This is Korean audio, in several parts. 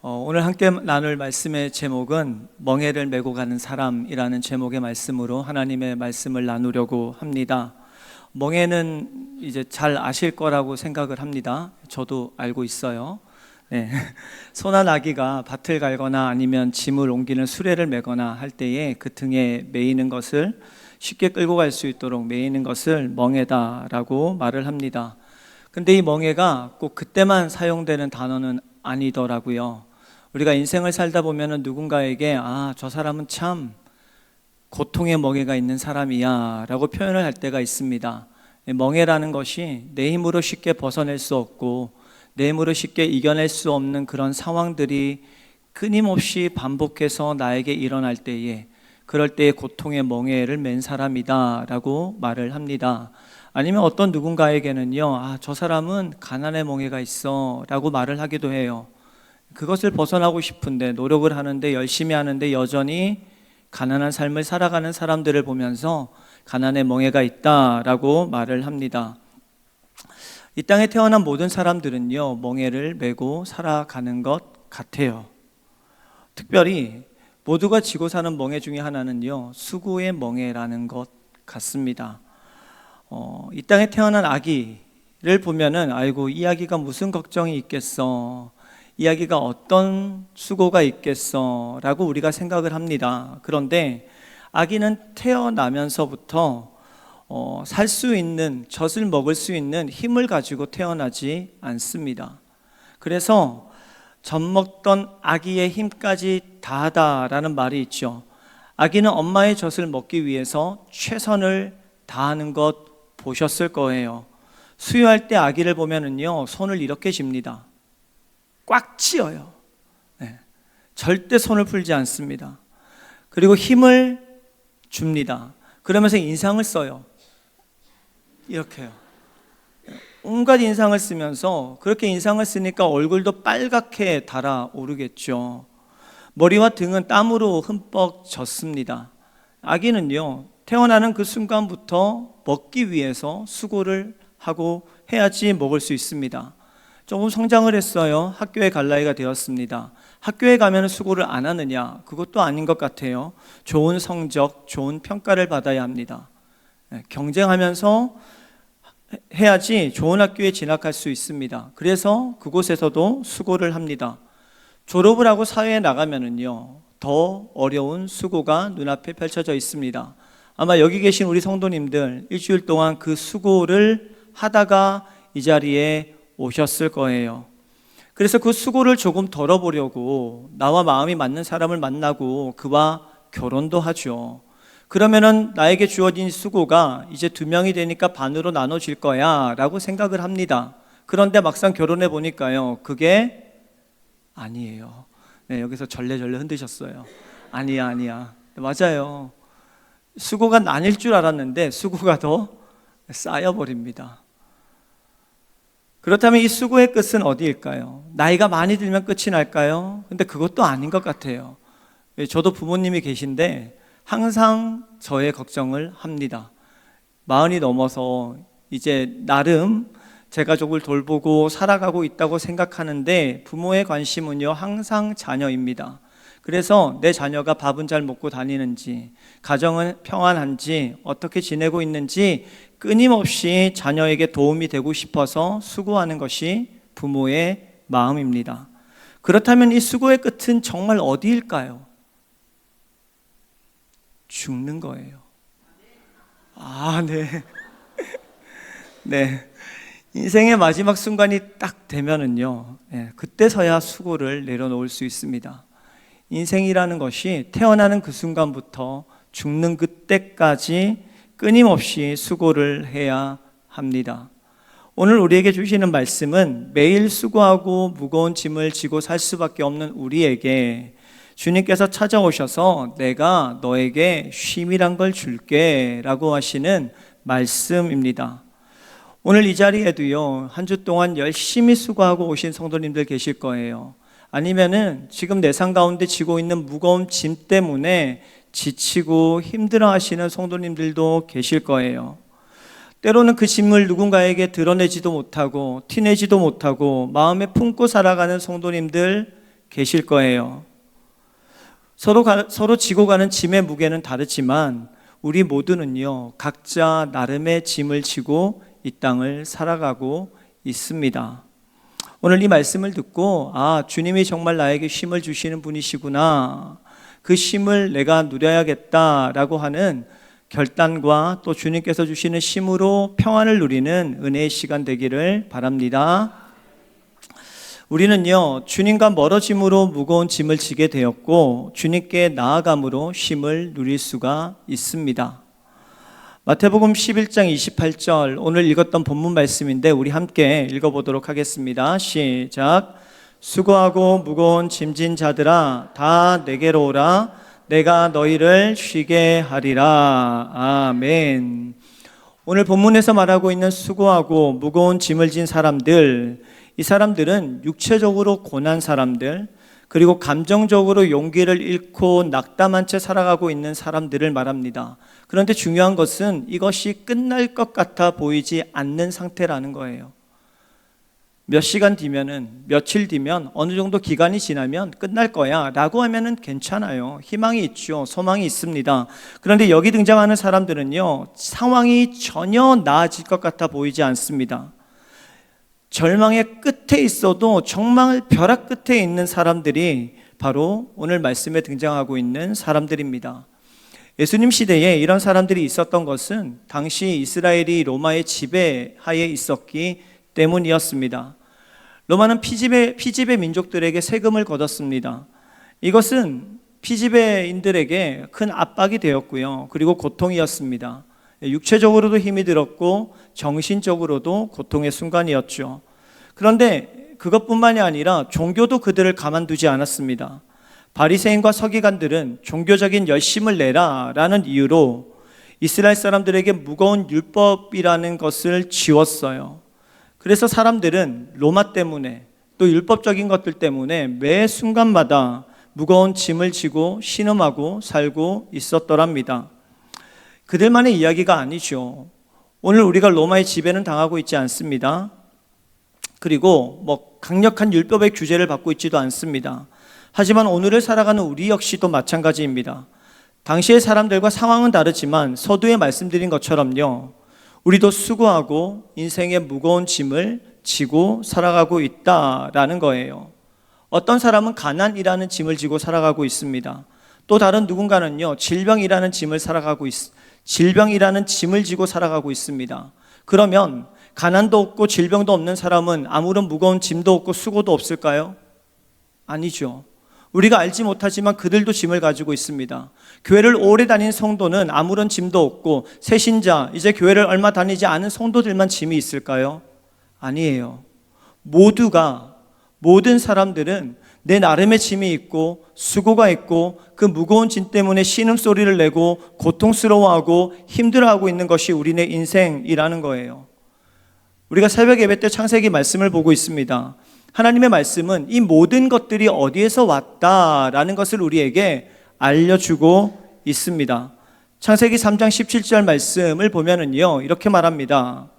오늘 함께 나눌 말씀의 제목은 멍에를 메고 가는 사람이라는 제목의 말씀으로 하나님의 말씀을 나누려고 합니다. 멍에는 이제 잘 아실 거라고 생각을 합니다. 저도 알고 있어요. 네. 소나 나귀가 밭을 갈거나 아니면 짐을 옮기는 수레를 메거나 할 때에 그 등에 메이는 것을 쉽게 끌고 갈 수 있도록 메이는 것을 멍에다라고 말을 합니다. 근데 이 멍에가 꼭 그때만 사용되는 단어는 아니더라고요. 우리가 인생을 살다 보면 누군가에게 저 사람은 참 고통의 멍에가 있는 사람이야 라고 표현을 할 때가 있습니다. 멍에라는 것이 내 힘으로 쉽게 벗어낼 수 없고 내 힘으로 쉽게 이겨낼 수 없는 그런 상황들이 끊임없이 반복해서 나에게 일어날 때에 그럴 때에 고통의 멍에를 맨 사람이다 라고 말을 합니다. 아니면 어떤 누군가에게는요, 저 사람은 가난의 멍에가 있어 라고 말을 하기도 해요. 그것을 벗어나고 싶은데 노력을 하는데 열심히 하는데 여전히 가난한 삶을 살아가는 사람들을 보면서 가난의 멍에가 있다라고 말을 합니다. 이 땅에 태어난 모든 사람들은요, 멍에를 메고 살아가는 것 같아요. 특별히 모두가 지고 사는 멍에 중에 하나는요, 수고의 멍에라는 것 같습니다. 이 땅에 태어난 아기를 보면은 아이고 이 아기가 무슨 걱정이 있겠어, 이 아기가 어떤 수고가 있겠어 라고 우리가 생각을 합니다. 그런데 아기는 태어나면서부터 살 수 있는, 젖을 먹을 수 있는 힘을 가지고 태어나지 않습니다. 그래서 젖 먹던 아기의 힘까지 다하다라는 말이 있죠. 아기는 엄마의 젖을 먹기 위해서 최선을 다하는 것 보셨을 거예요. 수유할 때 아기를 보면은요, 손을 이렇게 쥡니다. 꽉 쥐어요. 네. 절대 손을 풀지 않습니다. 그리고 힘을 줍니다. 그러면서 인상을 써요. 이렇게요. 온갖 인상을 쓰면서, 그렇게 인상을 쓰니까 얼굴도 빨갛게 달아오르겠죠. 머리와 등은 땀으로 흠뻑 젖습니다. 아기는요, 태어나는 그 순간부터 먹기 위해서 수고를 하고 해야지 먹을 수 있습니다. 조금 성장을 했어요. 학교에 갈 나이가 되었습니다. 학교에 가면 수고를 안 하느냐? 그것도 아닌 것 같아요. 좋은 성적, 좋은 평가를 받아야 합니다. 경쟁하면서 해야지 좋은 학교에 진학할 수 있습니다. 그래서 그곳에서도 수고를 합니다. 졸업을 하고 사회에 나가면은요, 더 어려운 수고가 눈앞에 펼쳐져 있습니다. 아마 여기 계신 우리 성도님들 일주일 동안 그 수고를 하다가 이 자리에 오셨을 거예요. 그래서 그 수고를 조금 덜어보려고 나와 마음이 맞는 사람을 만나고 그와 결혼도 하죠. 그러면은 나에게 주어진 수고가 이제 2명이 되니까 반으로 나눠질 거야 라고 생각을 합니다. 그런데 막상 결혼해 보니까요, 그게 아니에요. 네, 여기서 절레절레 흔드셨어요. 아니야. 맞아요. 수고가 나뉠 줄 알았는데 수고가 더 쌓여버립니다. 그렇다면 이 수고의 끝은 어디일까요? 나이가 많이 들면 끝이 날까요? 근데 그것도 아닌 것 같아요. 저도 부모님이 계신데 항상 저의 걱정을 합니다. 40이 넘어서 이제 나름 제 가족을 돌보고 살아가고 있다고 생각하는데 부모의 관심은요, 항상 자녀입니다. 그래서 내 자녀가 밥은 잘 먹고 다니는지, 가정은 평안한지, 어떻게 지내고 있는지 끊임없이 자녀에게 도움이 되고 싶어서 수고하는 것이 부모의 마음입니다. 그렇다면 이 수고의 끝은 정말 어디일까요? 죽는 거예요. 네. 네. 인생의 마지막 순간이 딱 되면은요, 그때서야 수고를 내려놓을 수 있습니다. 인생이라는 것이 태어나는 그 순간부터 죽는 그때까지 끊임없이 수고를 해야 합니다. 오늘 우리에게 주시는 말씀은 매일 수고하고 무거운 짐을 지고 살 수밖에 없는 우리에게 주님께서 찾아오셔서 내가 너에게 쉼이란 걸 줄게 라고 하시는 말씀입니다. 오늘 이 자리에도요, 한 주 동안 열심히 수고하고 오신 성도님들 계실 거예요. 아니면은 지금 내 삶 가운데 지고 있는 무거운 짐 때문에 지치고 힘들어 하시는 성도님들도 계실 거예요. 때로는 그 짐을 누군가에게 드러내지도 못하고 티내지도 못하고 마음에 품고 살아가는 성도님들 계실 거예요. 서로 지고 가는 짐의 무게는 다르지만 우리 모두는요, 각자 나름의 짐을 지고 이 땅을 살아가고 있습니다. 오늘 이 말씀을 듣고 주님이 정말 나에게 쉼을 주시는 분이시구나, 그 쉼을 내가 누려야겠다라고 하는 결단과 또 주님께서 주시는 쉼으로 평안을 누리는 은혜의 시간 되기를 바랍니다. 우리는요, 주님과 멀어짐으로 무거운 짐을 지게 되었고 주님께 나아감으로 쉼을 누릴 수가 있습니다. 마태복음 11장 28절, 오늘 읽었던 본문 말씀인데 우리 함께 읽어보도록 하겠습니다. 시작. 수고하고 무거운 짐진 자들아 다 내게로 오라, 내가 너희를 쉬게 하리라. 아멘. 오늘 본문에서 말하고 있는 수고하고 무거운 짐을 진 사람들, 이 사람들은 육체적으로 고난 사람들, 그리고 감정적으로 용기를 잃고 낙담한 채 살아가고 있는 사람들을 말합니다. 그런데 중요한 것은 이것이 끝날 것 같아 보이지 않는 상태라는 거예요. 몇 시간 뒤면은, 며칠 뒤면, 어느 정도 기간이 지나면 끝날 거야 라고 하면은 괜찮아요. 희망이 있죠. 소망이 있습니다. 그런데 여기 등장하는 사람들은요, 상황이 전혀 나아질 것 같아 보이지 않습니다. 절망의 끝에 있어도 정말 벼락 끝에 있는 사람들이 바로 오늘 말씀에 등장하고 있는 사람들입니다. 예수님 시대에 이런 사람들이 있었던 것은 당시 이스라엘이 로마의 지배하에 있었기 때문이었습니다. 로마는 피지배 민족들에게 세금을 걷었습니다. 이것은 피지배인들에게 큰 압박이 되었고요. 그리고 고통이었습니다. 육체적으로도 힘이 들었고 정신적으로도 고통의 순간이었죠. 그런데 그것뿐만이 아니라 종교도 그들을 가만두지 않았습니다. 바리새인과 서기관들은 종교적인 열심을 내라 라는 이유로 이스라엘 사람들에게 무거운 율법이라는 것을 지웠어요. 그래서 사람들은 로마 때문에 또 율법적인 것들 때문에 매 순간마다 무거운 짐을 지고 신음하고 살고 있었더랍니다. 그들만의 이야기가 아니죠. 오늘 우리가 로마의 지배는 당하고 있지 않습니다. 그리고 강력한 율법의 규제를 받고 있지도 않습니다. 하지만 오늘을 살아가는 우리 역시도 마찬가지입니다. 당시의 사람들과 상황은 다르지만 서두에 말씀드린 것처럼요, 우리도 수고하고 인생의 무거운 짐을 지고 살아가고 있다라는 거예요. 어떤 사람은 가난이라는 짐을 지고 살아가고 있습니다. 또 다른 누군가는요, 질병이라는 짐을 지고 살아가고 있습니다. 그러면 가난도 없고 질병도 없는 사람은 아무런 무거운 짐도 없고 수고도 없을까요? 아니죠. 우리가 알지 못하지만 그들도 짐을 가지고 있습니다. 교회를 오래 다닌 성도는 아무런 짐도 없고 새신자, 이제 교회를 얼마 다니지 않은 성도들만 짐이 있을까요? 아니에요. 모든 사람들은 내 나름의 짐이 있고 수고가 있고 그 무거운 짐 때문에 신음소리를 내고 고통스러워하고 힘들어하고 있는 것이 우리네 인생이라는 거예요. 우리가 새벽 예배 때 창세기 말씀을 보고 있습니다. 하나님의 말씀은 이 모든 것들이 어디에서 왔다라는 것을 우리에게 알려주고 있습니다. 창세기 3장 17절 말씀을 보면은요, 이렇게 말합니다.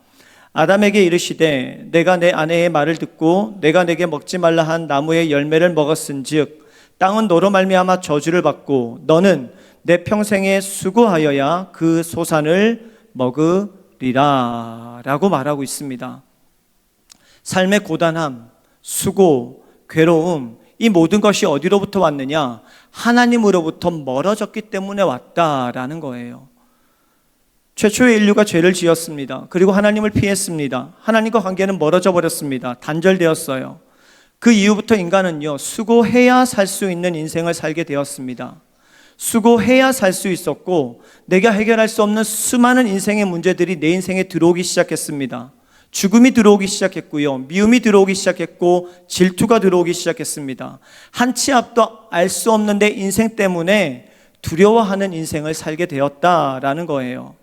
아담에게 이르시되 내가 내 아내의 말을 듣고 내가 내게 먹지 말라 한 나무의 열매를 먹었은즉 땅은 너로 말미암아 저주를 받고 너는 내 평생에 수고하여야 그 소산을 먹으리라 라고 말하고 있습니다. 삶의 고단함, 수고, 괴로움, 이 모든 것이 어디로부터 왔느냐? 하나님으로부터 멀어졌기 때문에 왔다라는 거예요. 최초의 인류가 죄를 지었습니다. 그리고 하나님을 피했습니다. 하나님과 관계는 멀어져 버렸습니다. 단절되었어요. 그 이후부터 인간은요, 수고해야 살 수 있는 인생을 살게 되었습니다. 수고해야 살 수 있었고 내가 해결할 수 없는 수많은 인생의 문제들이 내 인생에 들어오기 시작했습니다. 죽음이 들어오기 시작했고요, 미움이 들어오기 시작했고 질투가 들어오기 시작했습니다. 한 치 앞도 알 수 없는 내 인생 때문에 두려워하는 인생을 살게 되었다라는 거예요.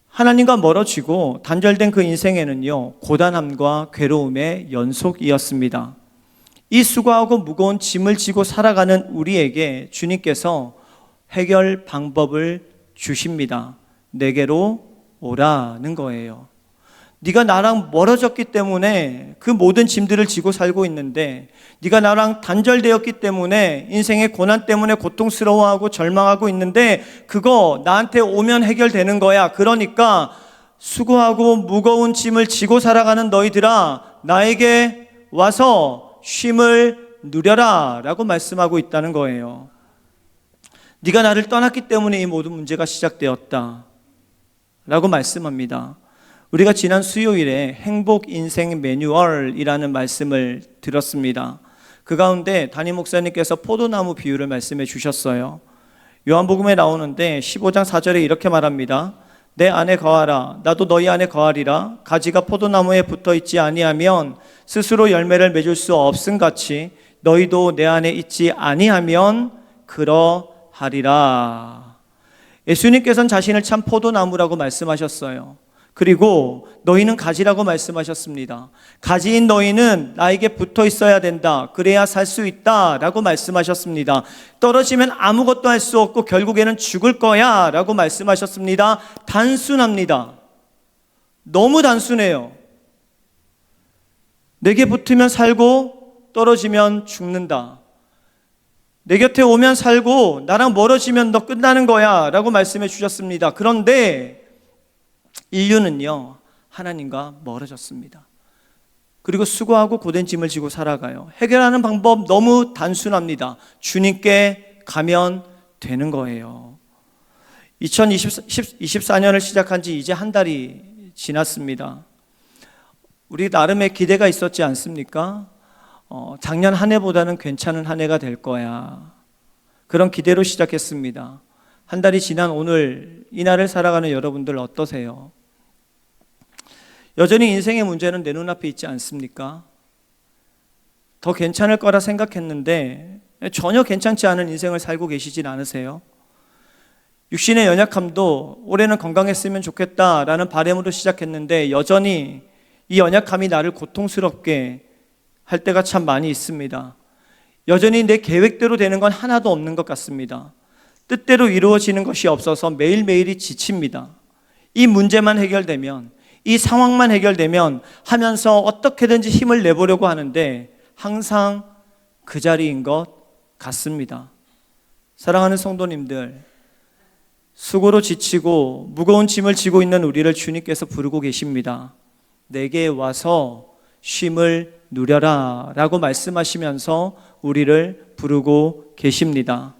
하나님과 멀어지고 단절된 그 인생에는요, 고단함과 괴로움의 연속이었습니다. 이 수고하고 무거운 짐을 지고 살아가는 우리에게 주님께서 해결 방법을 주십니다. 내게로 오라는 거예요. 네가 나랑 멀어졌기 때문에 그 모든 짐들을 지고 살고 있는데, 네가 나랑 단절되었기 때문에 인생의 고난 때문에 고통스러워하고 절망하고 있는데, 그거 나한테 오면 해결되는 거야. 그러니까 수고하고 무거운 짐을 지고 살아가는 너희들아, 나에게 와서 쉼을 누려라 라고 말씀하고 있다는 거예요. 네가 나를 떠났기 때문에 이 모든 문제가 시작되었다 라고 말씀합니다. 우리가 지난 수요일에 행복 인생 매뉴얼이라는 말씀을 들었습니다. 그 가운데 담임 목사님께서 포도나무 비유를 말씀해 주셨어요. 요한복음에 나오는데 15장 4절에 이렇게 말합니다. 내 안에 거하라, 나도 너희 안에 거하리라. 가지가 포도나무에 붙어 있지 아니하면 스스로 열매를 맺을 수 없음 같이 너희도 내 안에 있지 아니하면 그러하리라. 예수님께서는 자신을 참 포도나무라고 말씀하셨어요. 그리고 너희는 가지라고 말씀하셨습니다. 가지인 너희는 나에게 붙어 있어야 된다. 그래야 살 수 있다 라고 말씀하셨습니다. 떨어지면 아무것도 할 수 없고 결국에는 죽을 거야 라고 말씀하셨습니다. 단순합니다. 너무 단순해요. 내게 붙으면 살고 떨어지면 죽는다. 내 곁에 오면 살고 나랑 멀어지면 너 끝나는 거야 라고 말씀해 주셨습니다. 그런데 인류는요, 하나님과 멀어졌습니다. 그리고 수고하고 고된 짐을 지고 살아가요. 해결하는 방법 너무 단순합니다. 주님께 가면 되는 거예요. 2024년을 시작한 지 이제 한 달이 지났습니다. 우리 나름의 기대가 있었지 않습니까? 작년 한 해보다는 괜찮은 한 해가 될 거야. 그런 기대로 시작했습니다. 한 달이 지난 오늘 이 날을 살아가는 여러분들 어떠세요? 여전히 인생의 문제는 내 눈앞에 있지 않습니까? 더 괜찮을 거라 생각했는데 전혀 괜찮지 않은 인생을 살고 계시진 않으세요? 육신의 연약함도 올해는 건강했으면 좋겠다라는 바람으로 시작했는데 여전히 이 연약함이 나를 고통스럽게 할 때가 참 많이 있습니다. 여전히 내 계획대로 되는 건 하나도 없는 것 같습니다. 뜻대로 이루어지는 것이 없어서 매일매일이 지칩니다. 이 문제만 해결되면, 이 상황만 해결되면 하면서 어떻게든지 힘을 내보려고 하는데 항상 그 자리인 것 같습니다. 사랑하는 성도님들, 수고로 지치고 무거운 짐을 지고 있는 우리를 주님께서 부르고 계십니다. 내게 와서 쉼을 누려라 라고 말씀하시면서 우리를 부르고 계십니다.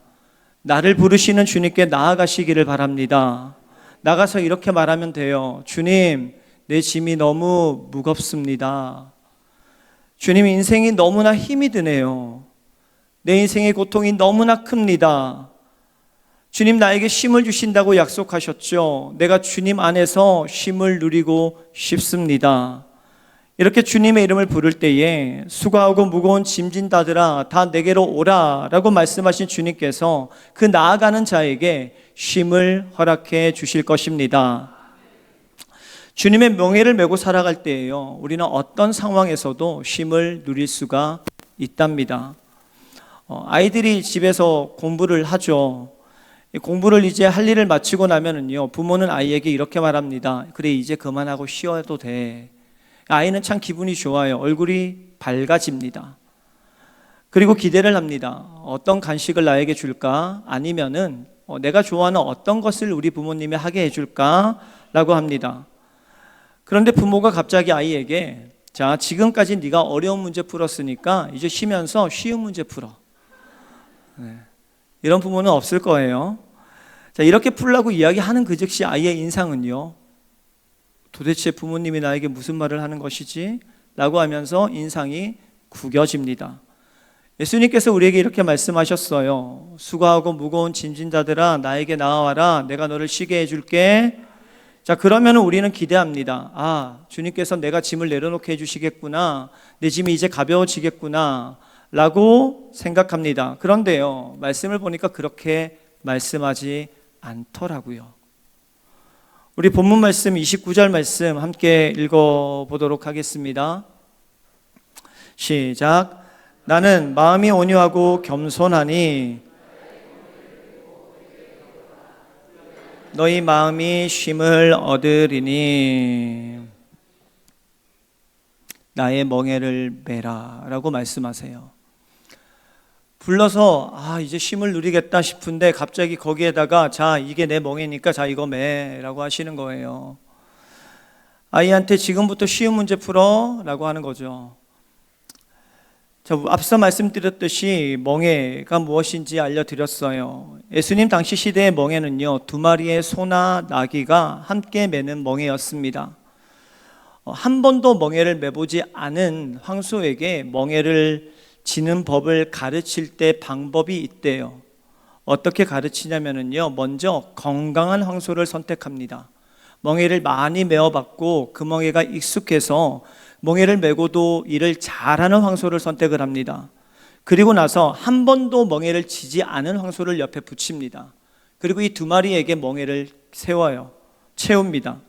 나를 부르시는 주님께 나아가시기를 바랍니다. 나가서 이렇게 말하면 돼요. 주님, 내 짐이 너무 무겁습니다. 주님, 인생이 너무나 힘이 드네요. 내 인생의 고통이 너무나 큽니다. 주님, 나에게 쉼을 주신다고 약속하셨죠. 내가 주님 안에서 쉼을 누리고 싶습니다. 이렇게 주님의 이름을 부를 때에 수고하고 무거운 짐진 자들아 다 내게로 오라 라고 말씀하신 주님께서 그 나아가는 자에게 쉼을 허락해 주실 것입니다. 주님의 명예를 메고 살아갈 때에요, 우리는 어떤 상황에서도 쉼을 누릴 수가 있답니다. 아이들이 집에서 공부를 하죠. 공부를 이제 할 일을 마치고 나면은요, 부모는 아이에게 이렇게 말합니다. 그래, 이제 그만하고 쉬어도 돼. 아이는 참 기분이 좋아요. 얼굴이 밝아집니다. 그리고 기대를 합니다. 어떤 간식을 나에게 줄까? 아니면은 내가 좋아하는 어떤 것을 우리 부모님이 하게 해줄까? 라고 합니다. 그런데 부모가 갑자기 아이에게 자, 지금까지 네가 어려운 문제 풀었으니까 이제 쉬면서 쉬운 문제 풀어. 네. 이런 부모는 없을 거예요. 자, 이렇게 풀라고 이야기하는 그 즉시 아이의 인상은요, 도대체 부모님이 나에게 무슨 말을 하는 것이지? 라고 하면서 인상이 구겨집니다. 예수님께서 우리에게 이렇게 말씀하셨어요. 수고하고 무거운 짐진 자들아 나에게 나아와라. 내가 너를 쉬게 해줄게. 자, 그러면 우리는 기대합니다. 아, 주님께서 내가 짐을 내려놓게 해주시겠구나. 내 짐이 이제 가벼워지겠구나 라고 생각합니다. 그런데요, 말씀을 보니까 그렇게 말씀하지 않더라고요. 우리 본문 말씀 29절 말씀 함께 읽어보도록 하겠습니다. 시작. 나는 마음이 온유하고 겸손하니 너희 마음이 쉼을 얻으리니. 나의 멍에를 메라 라고 말씀하세요. 불러서 이제 쉼을 누리겠다 싶은데 갑자기 거기에다가 자, 이게 내 멍에니까 자, 이거 매라고 하시는 거예요. 아이한테 지금부터 쉬운 문제 풀어 라고 하는 거죠. 자, 앞서 말씀드렸듯이 멍에가 무엇인지 알려드렸어요. 예수님 당시 시대의 멍에는요, 2마리의 소나 나귀가 함께 매는 멍에였습니다. 한 번도 멍에를 매보지 않은 황소에게 멍에를 지는 법을 가르칠 때 방법이 있대요. 어떻게 가르치냐면요, 먼저 건강한 황소를 선택합니다. 멍에를 많이 메어봤고 그 멍에가 익숙해서 멍에를 메고도 일을 잘하는 황소를 선택을 합니다. 그리고 나서 한 번도 멍에를 지지 않은 황소를 옆에 붙입니다. 그리고 이 2마리에게 멍에를 채웁니다.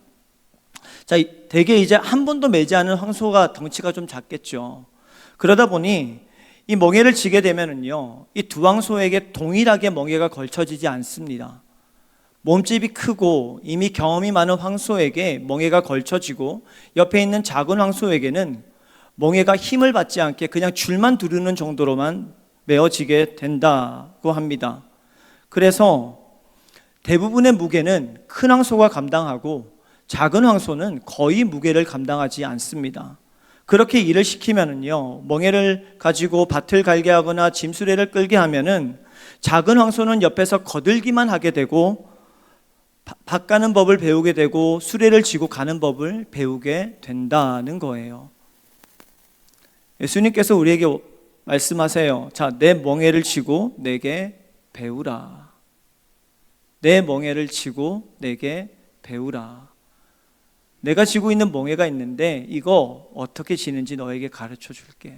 자, 대개 이제 한 번도 매지 않은 황소가 덩치가 좀 작겠죠. 그러다 보니 이 멍에를 지게 되면은요, 이 2황소에게 동일하게 멍에가 걸쳐지지 않습니다. 몸집이 크고 이미 경험이 많은 황소에게 멍에가 걸쳐지고 옆에 있는 작은 황소에게는 멍에가 힘을 받지 않게 그냥 줄만 두르는 정도로만 메어지게 된다고 합니다. 그래서 대부분의 무게는 큰 황소가 감당하고 작은 황소는 거의 무게를 감당하지 않습니다. 그렇게 일을 시키면은요, 멍에를 가지고 밭을 갈게 하거나 짐수레를 끌게 하면은 작은 황소는 옆에서 거들기만 하게 되고 밭 가는 법을 배우게 되고 수레를 쥐고 가는 법을 배우게 된다는 거예요. 예수님께서 우리에게 말씀하세요. 자, 내 멍에를 지고 내게 배우라. 내 멍에를 지고 내게 배우라. 내가 지고 있는 멍에가 있는데 이거 어떻게 지는지 너에게 가르쳐 줄게.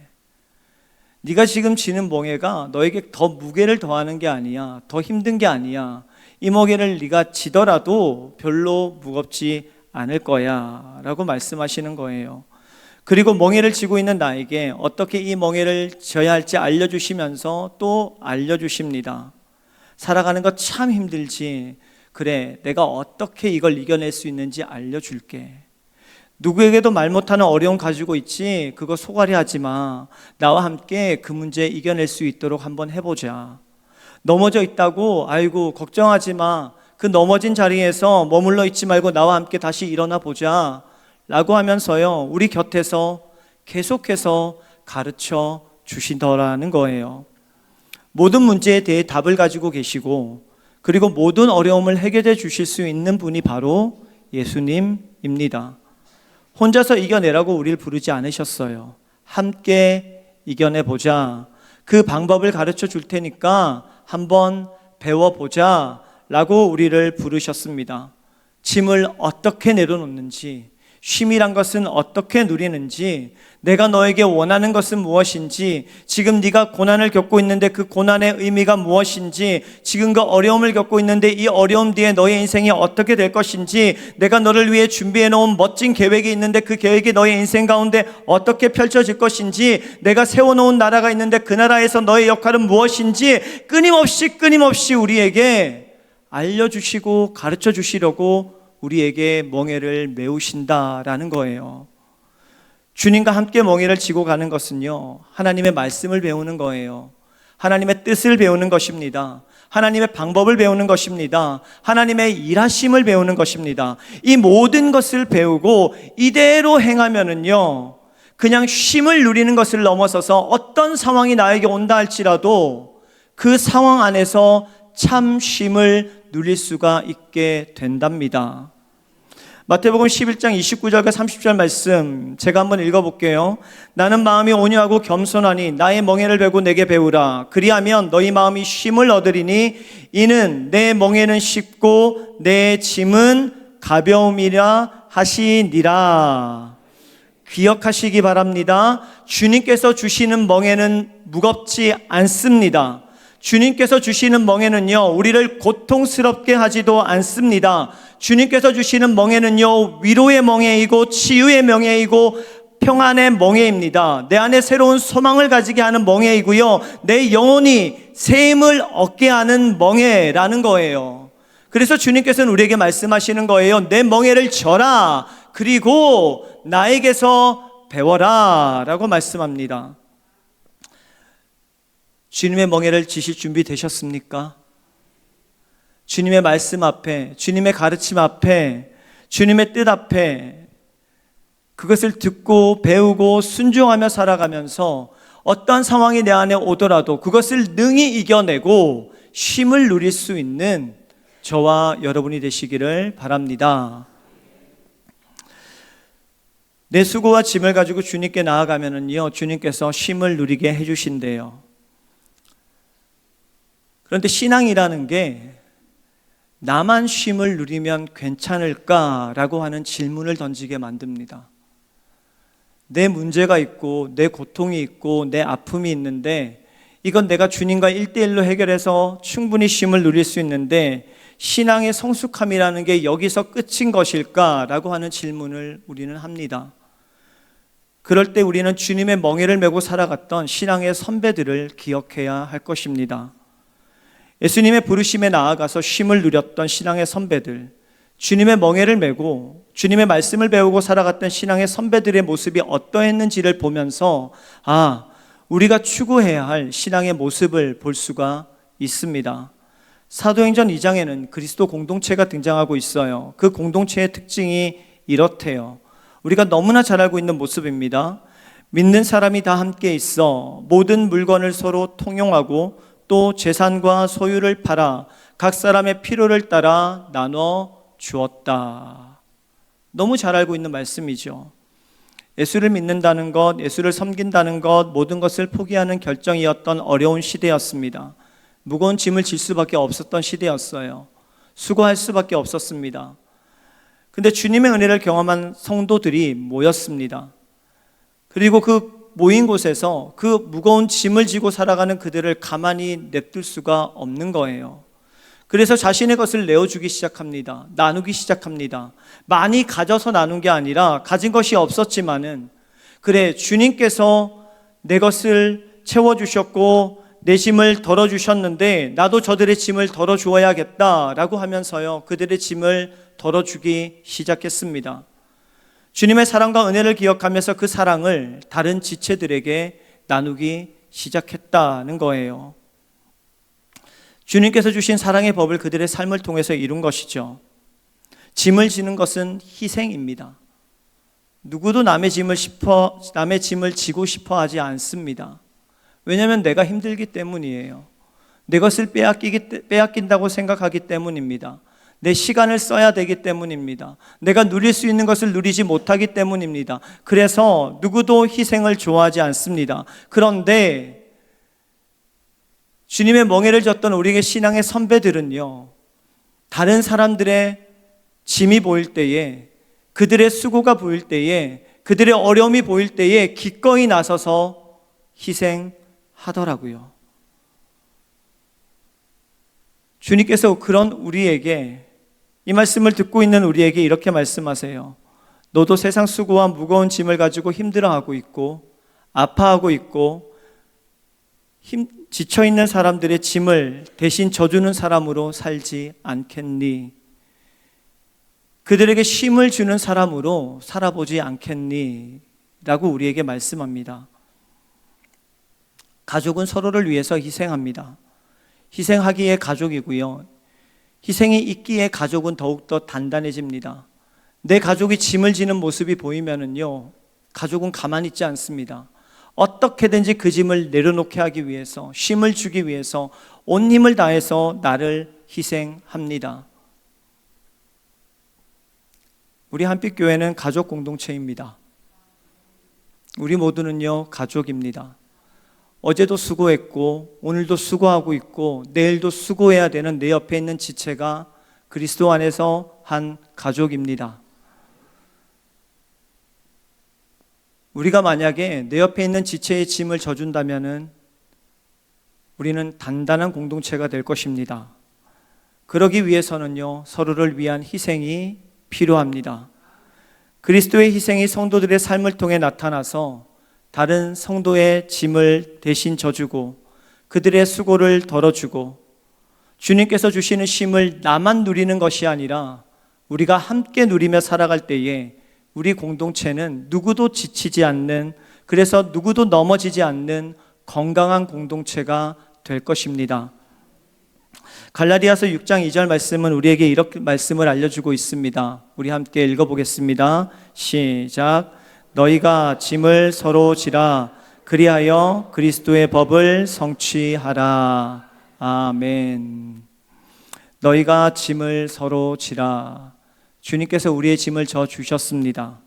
네가 지금 지는 멍에가 너에게 더 무게를 더하는 게 아니야. 더 힘든 게 아니야. 이 멍에를 네가 지더라도 별로 무겁지 않을 거야 라고 말씀하시는 거예요. 그리고 멍에를 지고 있는 나에게 어떻게 이 멍에를 져야 할지 알려주시면서 또 알려주십니다. 살아가는 거 참 힘들지. 그래, 내가 어떻게 이걸 이겨낼 수 있는지 알려줄게. 누구에게도 말 못하는 어려움 가지고 있지, 그거 소갈이 하지 마. 나와 함께 그 문제 이겨낼 수 있도록 한번 해보자. 넘어져 있다고 아이고 걱정하지 마. 그 넘어진 자리에서 머물러 있지 말고 나와 함께 다시 일어나 보자 라고 하면서요, 우리 곁에서 계속해서 가르쳐 주시더라는 거예요. 모든 문제에 대해 답을 가지고 계시고 그리고 모든 어려움을 해결해 주실 수 있는 분이 바로 예수님입니다. 혼자서 이겨내라고 우리를 부르지 않으셨어요. 함께 이겨내보자. 그 방법을 가르쳐 줄 테니까 한번 배워보자 라고 우리를 부르셨습니다. 짐을 어떻게 내려놓는지, 쉼이란 것은 어떻게 누리는지, 내가 너에게 원하는 것은 무엇인지, 지금 네가 고난을 겪고 있는데 그 고난의 의미가 무엇인지, 지금 그 어려움을 겪고 있는데 이 어려움 뒤에 너의 인생이 어떻게 될 것인지, 내가 너를 위해 준비해 놓은 멋진 계획이 있는데 그 계획이 너의 인생 가운데 어떻게 펼쳐질 것인지, 내가 세워놓은 나라가 있는데 그 나라에서 너의 역할은 무엇인지 끊임없이 우리에게 알려주시고 가르쳐 주시려고 우리에게 멍에를 메우신다라는 거예요. 주님과 함께 멍에를 지고 가는 것은요, 하나님의 말씀을 배우는 거예요. 하나님의 뜻을 배우는 것입니다. 하나님의 방법을 배우는 것입니다. 하나님의 일하심을 배우는 것입니다. 이 모든 것을 배우고 이대로 행하면은요, 그냥 쉼을 누리는 것을 넘어서서 어떤 상황이 나에게 온다 할지라도 그 상황 안에서 참 쉼을 누릴 수가 있게 된답니다. 마태복음 11장 29절과 30절 말씀 제가 한번 읽어볼게요. 나는 마음이 온유하고 겸손하니 나의 멍에를 베고 내게 배우라. 그리하면 너희 마음이 쉼을 얻으리니 이는 내 멍에는 쉽고 내 짐은 가벼움이라 하시니라. 기억하시기 바랍니다. 주님께서 주시는 멍에는 무겁지 않습니다. 주님께서 주시는 멍에는요, 우리를 고통스럽게 하지도 않습니다. 주님께서 주시는 멍에는요, 위로의 멍에이고 치유의 멍에이고 평안의 멍에입니다. 내 안에 새로운 소망을 가지게 하는 멍에이고요, 내 영혼이 새 힘을 얻게 하는 멍에라는 거예요. 그래서 주님께서는 우리에게 말씀하시는 거예요. 내 멍에를 져라. 그리고 나에게서 배워라 라고 말씀합니다. 주님의 멍에를 지실 준비 되셨습니까? 주님의 말씀 앞에, 주님의 가르침 앞에, 주님의 뜻 앞에 그것을 듣고 배우고 순종하며 살아가면서 어떠한 상황이 내 안에 오더라도 그것을 능히 이겨내고 쉼을 누릴 수 있는 저와 여러분이 되시기를 바랍니다. 내 수고와 짐을 가지고 주님께 나아가면은요, 주님께서 쉼을 누리게 해주신대요. 그런데 신앙이라는 게 나만 쉼을 누리면 괜찮을까라고 하는 질문을 던지게 만듭니다. 내 문제가 있고 내 고통이 있고 내 아픔이 있는데 이건 내가 주님과 1대1로 해결해서 충분히 쉼을 누릴 수 있는데 신앙의 성숙함이라는 게 여기서 끝인 것일까라고 하는 질문을 우리는 합니다. 그럴 때 우리는 주님의 멍에를 메고 살아갔던 신앙의 선배들을 기억해야 할 것입니다. 예수님의 부르심에 나아가서 쉼을 누렸던 신앙의 선배들, 주님의 멍에를 메고 주님의 말씀을 배우고 살아갔던 신앙의 선배들의 모습이 어떠했는지를 보면서 우리가 추구해야 할 신앙의 모습을 볼 수가 있습니다. 사도행전 2장에는 그리스도 공동체가 등장하고 있어요. 그 공동체의 특징이 이렇대요. 우리가 너무나 잘 알고 있는 모습입니다. 믿는 사람이 다 함께 있어 모든 물건을 서로 통용하고 또 재산과 소유를 팔아 각 사람의 필요를 따라 나눠 주었다. 너무 잘 알고 있는 말씀이죠. 예수를 믿는다는 것, 예수를 섬긴다는 것, 모든 것을 포기하는 결정이었던 어려운 시대였습니다. 무거운 짐을 질 수밖에 없었던 시대였어요. 수고할 수밖에 없었습니다. 근데 주님의 은혜를 경험한 성도들이 모였습니다. 그리고 그 모인 곳에서 그 무거운 짐을 지고 살아가는 그들을 가만히 냅둘 수가 없는 거예요. 그래서 자신의 것을 내어주기 시작합니다. 나누기 시작합니다. 많이 가져서 나눈 게 아니라 가진 것이 없었지만은 그래, 주님께서 내 것을 채워주셨고 내 짐을 덜어주셨는데 나도 저들의 짐을 덜어주어야겠다라고 하면서요, 그들의 짐을 덜어주기 시작했습니다. 주님의 사랑과 은혜를 기억하면서 그 사랑을 다른 지체들에게 나누기 시작했다는 거예요. 주님께서 주신 사랑의 법을 그들의 삶을 통해서 이룬 것이죠. 짐을 지는 것은 희생입니다. 누구도 남의 짐을 지고 싶어 하지 않습니다. 왜냐하면 내가 힘들기 때문이에요. 내 것을 빼앗긴다고 생각하기 때문입니다. 내 시간을 써야 되기 때문입니다. 내가 누릴 수 있는 것을 누리지 못하기 때문입니다. 그래서 누구도 희생을 좋아하지 않습니다. 그런데 주님의 멍에를 졌던 우리의 신앙의 선배들은요, 다른 사람들의 짐이 보일 때에, 그들의 수고가 보일 때에, 그들의 어려움이 보일 때에 기꺼이 나서서 희생하더라고요. 주님께서 그런 우리에게, 이 말씀을 듣고 있는 우리에게 이렇게 말씀하세요. 너도 세상 수고와 무거운 짐을 가지고 힘들어하고 있고 아파하고 있고 지쳐있는 사람들의 짐을 대신 져주는 사람으로 살지 않겠니? 그들에게 쉼을 주는 사람으로 살아보지 않겠니? 라고 우리에게 말씀합니다. 가족은 서로를 위해서 희생합니다. 희생하기에 가족이고요, 희생이 있기에 가족은 더욱더 단단해집니다. 내 가족이 짐을 지는 모습이 보이면은요, 가족은 가만히 있지 않습니다. 어떻게든지 그 짐을 내려놓게 하기 위해서, 쉼을 주기 위해서 온 힘을 다해서 나를 희생합니다. 우리 한빛교회는 가족 공동체입니다. 우리 모두는요, 가족입니다. 어제도 수고했고 오늘도 수고하고 있고 내일도 수고해야 되는 내 옆에 있는 지체가 그리스도 안에서 한 가족입니다. 우리가 만약에 내 옆에 있는 지체의 짐을 져준다면은 우리는 단단한 공동체가 될 것입니다. 그러기 위해서는요, 서로를 위한 희생이 필요합니다. 그리스도의 희생이 성도들의 삶을 통해 나타나서 다른 성도의 짐을 대신 져주고 그들의 수고를 덜어주고 주님께서 주시는 쉼을 나만 누리는 것이 아니라 우리가 함께 누리며 살아갈 때에 우리 공동체는 누구도 지치지 않는, 그래서 누구도 넘어지지 않는 건강한 공동체가 될 것입니다. 갈라디아서 6장 2절 말씀은 우리에게 이렇게 말씀을 알려주고 있습니다. 우리 함께 읽어보겠습니다. 시작. 너희가 짐을 서로 지라 그리하여 그리스도의 법을 성취하라. 아멘. 너희가 짐을 서로 지라. 주님께서 우리의 짐을 져 주셨습니다.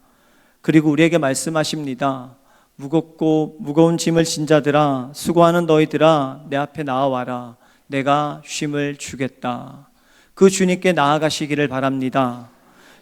그리고 우리에게 말씀하십니다. 무겁고 무거운 짐을 진 자들아, 수고하는 너희들아, 내 앞에 나와라. 내가 쉼을 주겠다. 그 주님께 나아가시기를 바랍니다.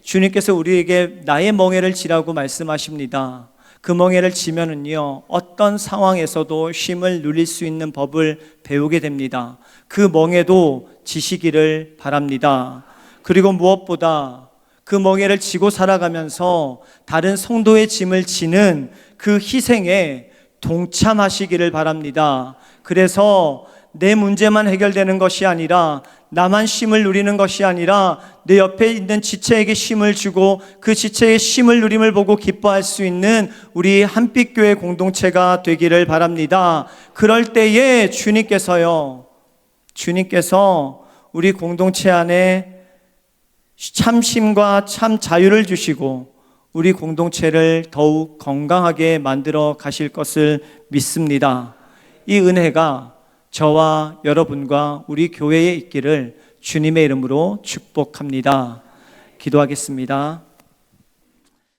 주님께서 우리에게 나의 멍에를 지라고 말씀하십니다. 그 멍에를 지면은요, 어떤 상황에서도 쉼을 누릴 수 있는 법을 배우게 됩니다. 그 멍에도 지시기를 바랍니다. 그리고 무엇보다 그 멍에를 지고 살아가면서 다른 성도의 짐을 지는 그 희생에 동참하시기를 바랍니다. 그래서 내 문제만 해결되는 것이 아니라, 나만 쉼을 누리는 것이 아니라 내 옆에 있는 지체에게 쉼을 주고 그 지체의 쉼을 누림을 보고 기뻐할 수 있는 우리 한빛교회 공동체가 되기를 바랍니다. 그럴 때에 주님께서 우리 공동체 안에 참 쉼과 참 자유를 주시고 우리 공동체를 더욱 건강하게 만들어 가실 것을 믿습니다. 이 은혜가 저와 여러분과 우리 교회에 있기를 주님의 이름으로 축복합니다. 기도하겠습니다.